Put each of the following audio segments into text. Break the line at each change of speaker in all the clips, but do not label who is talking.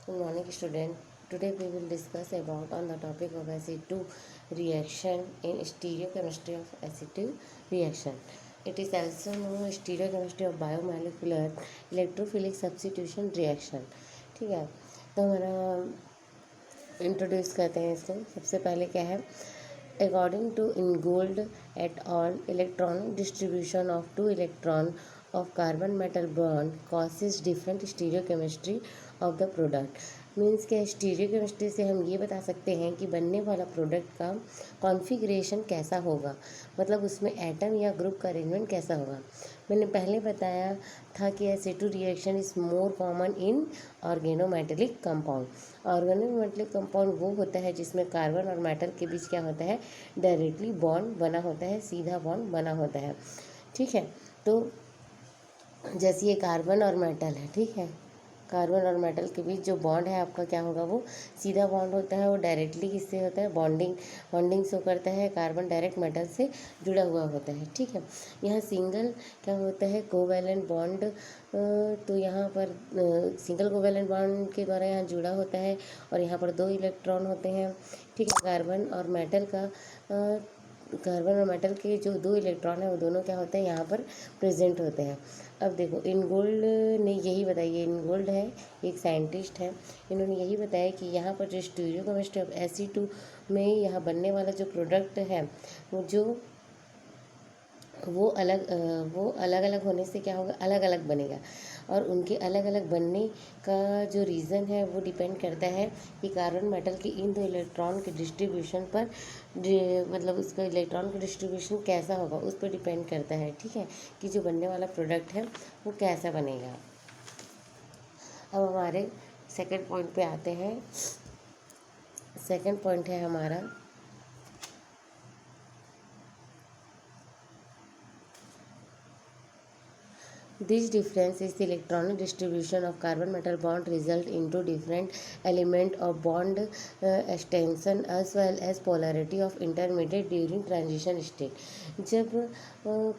Good morning, student. Today we will discuss about on the topic of acid-2 reaction in stereochemistry of acid-2 reaction. It is also known as stereochemistry of biomolecular electrophilic substitution reaction. ठीक है, तो हमारा introduce करते हैं इसको. सबसे पहले क्या है, according to Ingold et al, electronic distribution of two electron of carbon metal bond causes different stereochemistry of the product. Means के स्टीरियोकेमिस्ट्री से हम ये बता सकते हैं कि बनने वाला प्रोडक्ट का कॉन्फ़िगरेशन कैसा होगा, मतलब उसमें एटम या ग्रुप का अरेंजमेंट कैसा होगा. मैंने पहले बताया था कि Ac2 reaction is more common in organometallic compound. Organometallic compound वो होता है जिसमें कार्बन और मेटल के बीच क्या होता है, डायरेक्टली बॉन्ड बना होता है, सीधा बॉन्ड बना होता है. ठीक है, तो जैसे ये कार्बन और मेटल है, ठीक है, कार्बन और मेटल के बीच जो बॉन्ड है आपका क्या होगा, वो सीधा बॉन्ड होता है. वो डायरेक्टली किससे होता है, बॉन्डिंग से करता है. कार्बन डायरेक्ट मेटल से जुड़ा हुआ होता है. ठीक है, यहाँ सिंगल क्या होता है, कोवैलेंट बॉन्ड. तो यहाँ पर सिंगल कोवैलेंट बॉन्ड के द्वारा यहाँ जुड़ा होता है और यहाँ पर 2 इलेक्ट्रॉन होते हैं. ठीक है, कार्बन और मेटल के जो 2 इलेक्ट्रॉन हैं वो दोनों क्या होते हैं, यहाँ पर प्रेजेंट होते हैं. अब देखो, इनगोल्ड ने यही बताया, इनगोल्ड है एक साइंटिस्ट है, इन्होंने यही बताया कि यहाँ पर जो स्टीरियोकेमिस्ट्री ऑफ Ac2 में यहाँ बनने वाला जो प्रोडक्ट है वो अलग अलग होने से क्या होगा, अलग अलग बनेगा. और उनके अलग अलग बनने का जो रीज़न है वो डिपेंड करता है कि कार्बन मेटल के इन 2 इलेक्ट्रॉन के डिस्ट्रीब्यूशन पर, मतलब उसका इलेक्ट्रॉन का डिस्ट्रीब्यूशन कैसा होगा उस पर डिपेंड करता है. ठीक है, कि जो बनने वाला प्रोडक्ट है वो कैसा बनेगा. अब हमारे सेकंड पॉइंट पे आते हैं. सेकंड पॉइंट है हमारा This difference is the electronic distribution of carbon metal bond result into different element of bond extension as well as polarity of intermediate during transition state. जब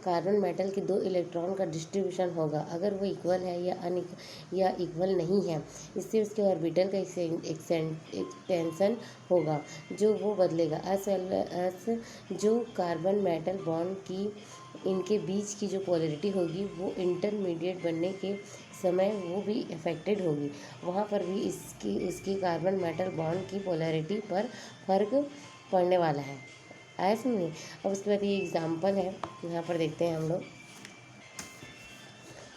कार्बन मेटल के 2 electron का distribution होगा, अगर वो equal है या equal नहीं है, इससे उसके ऑर्बिटल का एक्सटेंशन होगा जो वो बदलेगा. एज वेल एज जो कार्बन मेटल बॉन्ड की इनके बीच की जो पोलैरिटी होगी वो इंटरमीडिएट बनने के समय वो भी अफेक्टेड होगी. वहाँ पर भी इसकी कार्बन मेटल बॉन्ड की पोलैरिटी पर फर्क पड़ने वाला है. आया समझे. अब उसके बाद ये एग्जाम्पल है, यहाँ पर देखते हैं हम लोग.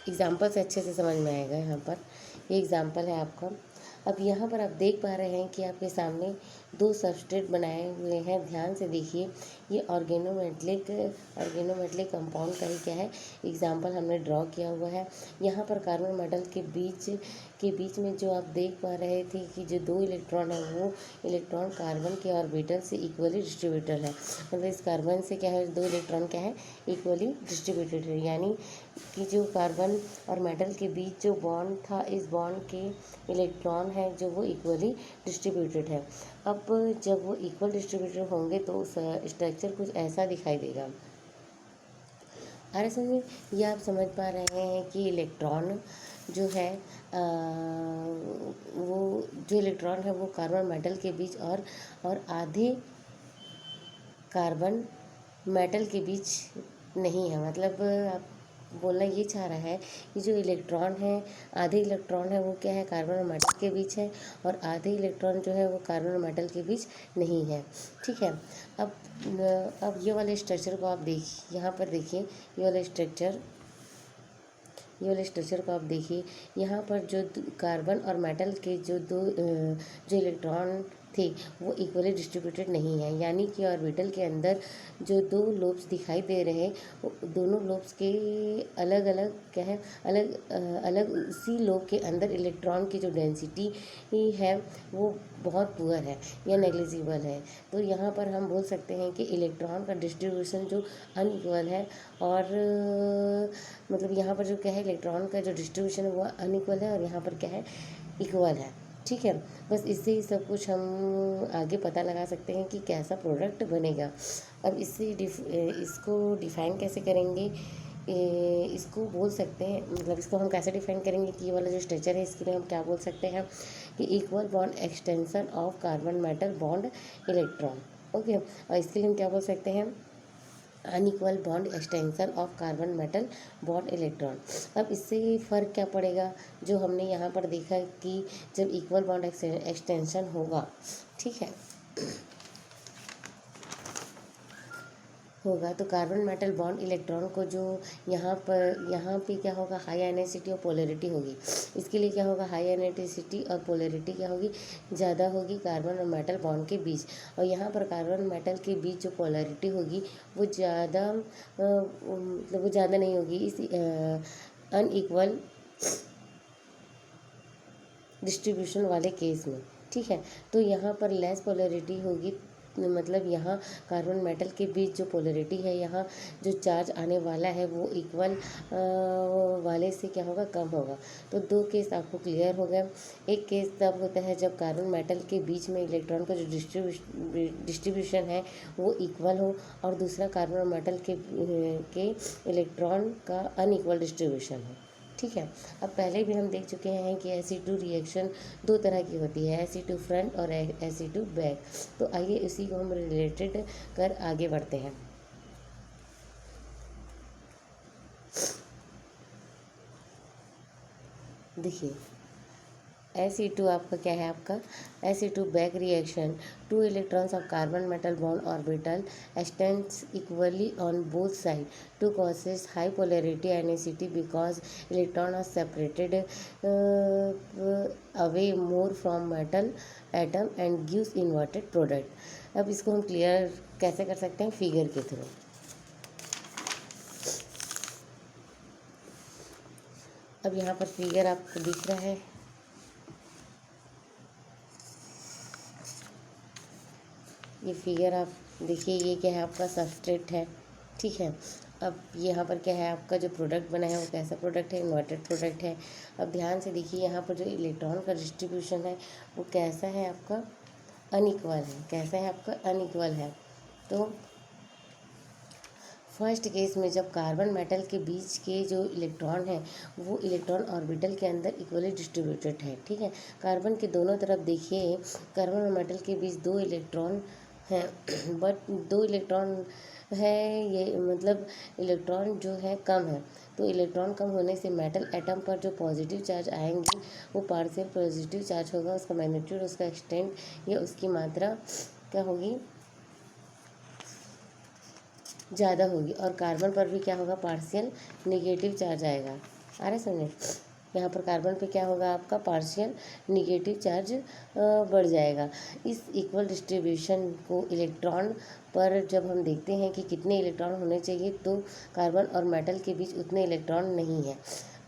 एग्जाम्पल से अच्छे से समझ में आएगा. यहाँ पर ये एग्जाम्पल है आपका. अब यहाँ पर आप देख पा रहे हैं कि आपके सामने 2 सबस्ट्रेट बनाए हुए हैं. ध्यान से देखिए, ये ऑर्गेनोमेटेलिक कंपाउंड का ही क्या है, एग्जाम्पल हमने ड्रॉ किया हुआ है. यहाँ पर कार्बन मेटल के बीच में जो आप देख पा रहे थे कि जो 2 इलेक्ट्रॉन है वो इलेक्ट्रॉन कार्बन के ऑर्बिटल से इक्वली डिस्ट्रीब्यूटेड है. मतलब इस कार्बन से क्या है, 2 इलेक्ट्रॉन क्या है, इक्वली डिस्ट्रीब्यूटेड है. यानी कि जो कार्बन और मेटल के बीच जो बॉन्ड था, इस बॉन्ड के इलेक्ट्रॉन है जो वो इक्वली डिस्ट्रीब्यूटेड है. अब जब वो इक्वल डिस्ट्रीब्यूटेड होंगे तो स्ट्रक्चर कुछ ऐसा दिखाई देगा. अरे समझे, ये आप समझ पा रहे हैं कि इलेक्ट्रॉन जो है वो जो इलेक्ट्रॉन है वो कार्बन मेटल के बीच और आधे कार्बन मेटल के बीच नहीं है. मतलब आप बोलना ये चाह रहा है कि जो इलेक्ट्रॉन है, आधे इलेक्ट्रॉन है वो क्या है, कार्बन और मेटल के बीच है, और आधे इलेक्ट्रॉन जो है वो कार्बन और मेटल के बीच नहीं है. ठीक है, अब ये वाले स्ट्रक्चर को आप देखिए, यहाँ पर देखिए ये वाले स्ट्रक्चर को आप देखिए. यहाँ पर जो कार्बन और मेटल के जो जो इलेक्ट्रॉन थे वो इक्वली डिस्ट्रीब्यूटेड नहीं है. यानी कि ऑर्बिटल के अंदर जो 2 लोब्स दिखाई दे रहे हैं, दोनों लोब्स के अलग अलग क्या है, अलग उसी लोब के अंदर इलेक्ट्रॉन की जो डेंसिटी है वो बहुत पुअर है या नेग्लिजिबल है. तो यहाँ पर हम बोल सकते हैं कि इलेक्ट्रॉन का डिस्ट्रीब्यूशन जो अनइक्वल है, और मतलब यहाँ पर जो क्या है, इलेक्ट्रॉन का जो डिस्ट्रीब्यूशन है वो अनइक्वल है और यहाँ पर क्या है, इक्वल है. ठीक है, बस इससे ही सब कुछ हम आगे पता लगा सकते हैं कि कैसा प्रोडक्ट बनेगा. अब इसको डिफ़ाइन कैसे करेंगे इसको बोल सकते हैं, मतलब इसको हम कैसे डिफाइन करेंगे कि ये वाला जो स्ट्रक्चर है इसके लिए हम क्या बोल सकते हैं कि equal bond extension of carbon metal bond electron. Okay, और इसके लिए हम क्या बोल सकते हैं, unequal bond extension of carbon metal bond electron. अब इससे फ़र्क क्या पड़ेगा, जो हमने यहाँ पर देखा कि जब इक्वल बॉन्ड एक्सटेंशन होगा, ठीक है, होगा तो कार्बन मेटल बॉन्ड इलेक्ट्रॉन को जो यहाँ पे क्या होगा, हाई एनर्जिटी और पोलैरिटी होगी। इसके लिए क्या होगा, हाई एनर्जिटी और पोलैरिटी क्या होगी, ज़्यादा होगी कार्बन और मेटल बॉन्ड के बीच। और यहाँ पर कार्बन मेटल के बीच जो पोलैरिटी होगी वो ज़्यादा मतलब वो ज़्यादा नहीं होगी इस अनइक्वल डिस्ट्रीब्यूशन वाले केस में, ठीक है। तो यहाँ पर लेस पोलैरिटी होगी, मतलब यहाँ कार्बन मेटल के बीच जो पोलैरिटी है, यहाँ जो चार्ज आने वाला है वो इक्वल वाले से क्या होगा, कम होगा। तो दो केस आपको क्लियर हो गया। एक केस तब होता है जब कार्बन मेटल के बीच में इलेक्ट्रॉन का जो डिस्ट्रीब्यूशन है वो इक्वल हो, और दूसरा कार्बन मेटल के इलेक्ट्रॉन का अनइक्वल डिस्ट्रीब्यूशन हो, ठीक है। अब पहले भी हम देख चुके हैं कि Ac2 रिएक्शन दो तरह की होती है, Ac2 फ्रंट और Ac2 बैक। तो आइए इसी को हम रिलेटेड कर आगे बढ़ते हैं। देखिए Ac2 आपका क्या है, आपका Ac2 back reaction, two electrons of carbon metal bond orbital extends equally on both sides to causes high polarity NaCl because electron are separated away more from metal atom and gives inverted product। अब इसको हम clear कैसे कर सकते हैं, figure के through. अब यहाँ पर फिगर आपको दिख रहा है, ये फिगर आप देखिए, ये क्या है, आपका सबस्ट्रेट है, ठीक है। अब यहाँ पर क्या है, आपका जो प्रोडक्ट बना है वो कैसा प्रोडक्ट है, इन्वर्टेड प्रोडक्ट है। अब ध्यान से देखिए, यहाँ पर जो इलेक्ट्रॉन का डिस्ट्रीब्यूशन है वो कैसा है, आपका अनइक्वल है। कैसा है, आपका अनइक्वल है। तो फर्स्ट केस में जब कार्बन मेटल के बीच के जो इलेक्ट्रॉन है वो इलेक्ट्रॉन ऑर्बिटल के अंदर इक्वली डिस्ट्रीब्यूटेड है, ठीक है। कार्बन के दोनों तरफ देखिए, कार्बन और मेटल के बीच दो इलेक्ट्रॉन हैं बट दो इलेक्ट्रॉन है, ये मतलब इलेक्ट्रॉन जो है कम है। तो इलेक्ट्रॉन कम होने से मेटल एटम पर जो पॉजिटिव चार्ज आएंगे वो पार्शियल पॉजिटिव चार्ज होगा, उसका मैग्नीट्यूड, उसका एक्सटेंट या उसकी मात्रा क्या होगी, ज़्यादा होगी। और कार्बन पर भी क्या होगा, पार्शियल निगेटिव चार्ज आएगा। आ रहा समझे, यहाँ पर कार्बन पे क्या होगा, आपका पार्शियल निगेटिव चार्ज बढ़ जाएगा। इस इक्वल डिस्ट्रीब्यूशन को इलेक्ट्रॉन पर जब हम देखते हैं कि कितने इलेक्ट्रॉन होने चाहिए, तो कार्बन और मेटल के बीच उतने इलेक्ट्रॉन नहीं है।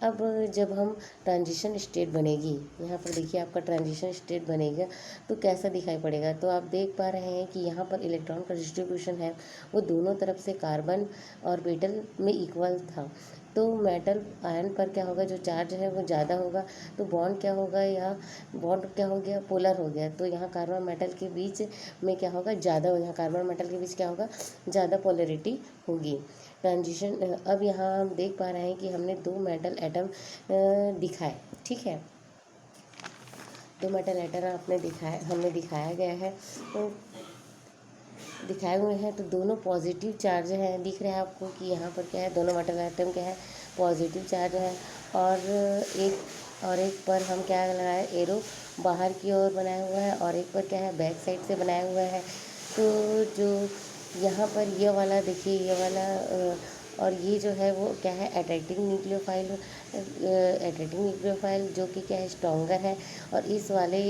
अब जब हम ट्रांजिशन स्टेट बनेगी, यहाँ पर देखिए आपका ट्रांजिशन स्टेट बनेगा तो कैसा दिखाई पड़ेगा। तो आप देख पा रहे हैं कि यहाँ पर इलेक्ट्रॉन का डिस्ट्रीब्यूशन है वो दोनों तरफ से कार्बन ऑर्बिटल में इक्वल था। तो मेटल आयन पर क्या होगा, जो चार्ज है वो ज़्यादा होगा, तो बॉन्ड क्या होगा, या बॉन्ड क्या हो गया, पोलर हो गया। तो यहाँ कार्बन मेटल के बीच में क्या होगा, ज़्यादा, यहाँ कार्बन मेटल के बीच क्या होगा, ज़्यादा पोलरिटी होगी। ट्रांजिशन, अब यहाँ हम देख पा रहे हैं कि हमने दो मेटल एटम दिखाए, ठीक है। दो मेटल एटम हमने दिखाया गया है, तो दिखाए हुए हैं, तो दोनों पॉजिटिव चार्ज हैं। दिख रहा है आपको कि यहाँ पर क्या है, दोनों मेटल एटम क्या है, पॉजिटिव चार्ज है। और एक पर हम क्या लगाए, एरो बाहर की ओर बनाया हुआ है, और एक पर क्या है, बैक साइड से बनाया हुआ है। तो जो यहाँ पर ये वाला देखिए, ये वाला और ये जो है वो क्या है, अट्रैक्टिंग न्यूक्लियोफाइल जो कि क्या है, स्ट्रॉन्गर है। और इस वाले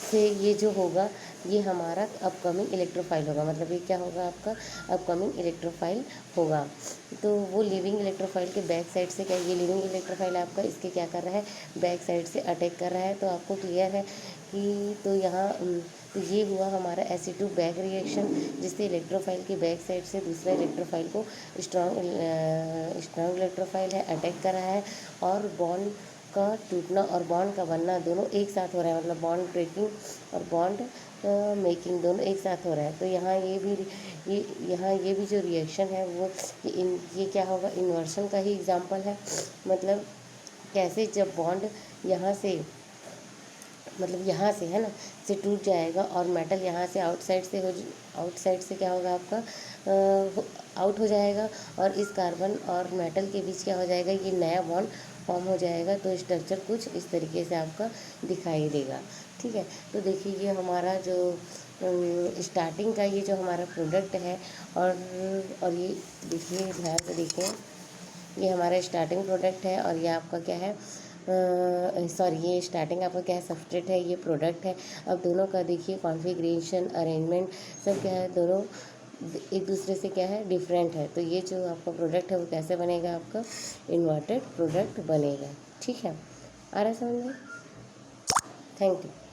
से ये जो होगा, ये हमारा अपकमिंग इलेक्ट्रोफाइल होगा, मतलब ये क्या होगा, आपका अपकमिंग इलेक्ट्रोफाइल होगा। तो वो लिविंग इलेक्ट्रोफाइल के बैक साइड से क्या, ये लिविंग इलेक्ट्रोफाइल आपका इसके क्या कर रहा है, बैक साइड से अटैक कर रहा है। तो आपको क्लियर है कि तो यहाँ तो ये हुआ हमारा Ac2 बैक रिएक्शन, जिससे इलेक्ट्रोफाइल की बैक साइड से दूसरा इलेक्ट्रोफाइल को स्ट्रॉन्ग इलेक्ट्रोफाइल है अटैक कर रहा है, और बॉन्ड का टूटना और बॉन्ड का बनना दोनों एक साथ हो रहा है, मतलब बॉन्ड ब्रेकिंग और बॉन्ड मेकिंग दोनों एक साथ हो रहा है। तो यहाँ ये भी जो रिएक्शन है वो ये क्या होगा, इन्वर्शन का ही एग्जाम्पल है। मतलब कैसे जब बॉन्ड यहाँ से, मतलब यहाँ से है ना, से टूट जाएगा और मेटल यहाँ से आउटसाइड से क्या होगा आपका, आउट हो जाएगा, और इस कार्बन और मेटल के बीच क्या हो जाएगा, ये नया बॉन्ड फॉर्म हो जाएगा। तो स्ट्रक्चर कुछ इस तरीके से आपका दिखाई देगा। ठीक है, तो देखिए ये हमारा जो स्टार्टिंग का ये जो हमारा प्रोडक्ट है, और ये देखिए ध्यान से देखिए, ये हमारा स्टार्टिंग प्रोडक्ट है और ये आपका क्या है, सॉरी ये स्टार्टिंग आपका क्या है, सबस्ट्रेट है, ये प्रोडक्ट है। अब दोनों का देखिए कॉन्फ़िगरेशन, अरेंजमेंट सब क्या है, दोनों एक दूसरे से क्या है, डिफरेंट है। तो ये जो आपका प्रोडक्ट है वो कैसे बनेगा, आपका इन्वर्टेड प्रोडक्ट बनेगा। ठीक है, आ रहा है समझ में? Thank you.